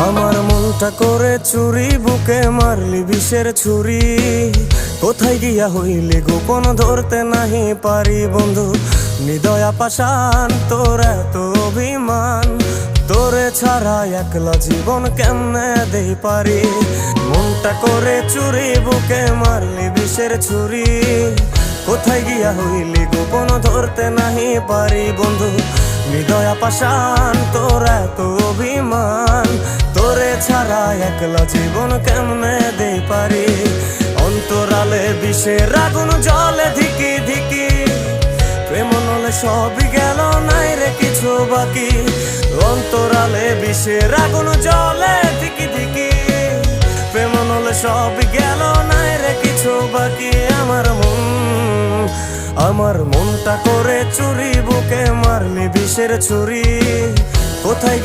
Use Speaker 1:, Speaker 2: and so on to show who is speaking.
Speaker 1: আমার মনটা করে চুরি, বুকে মারলি বিষের ছুরি। কোথায় গিয়া হইলি গোপন ধরতে নাহি পারি বন্ধু। হৃদয়া পাষাণ তোর এত অভিমান, তোরে ছাড়া একলা জীবন কেমনে দেই পারি। মনটা করে চুরি, বুকে মারলি বিষের ছুরি। কোথায় গিয়া হইলি গোপন ধরতে নাহি পারি বন্ধু। হৃদয়া পাষাণ তোর এত অভিমান, তোরে ছাড়া একলা জীবন কেমনে দেই পারি। অন্তরালে বিষের আগুন জ্বলে ধিকি ধিকি, প্রেম নলে সবই গেল নাই রে কিছু বাকি। অন্তরালে বিষের আগুন জ্বলে ধিকি ধিকি, প্রেম নলে সবই গেল নাই রে কিছু বাকি। আমার মনটা করে চুরি, বুকে মারলি বিষের ছুরি। কোথায়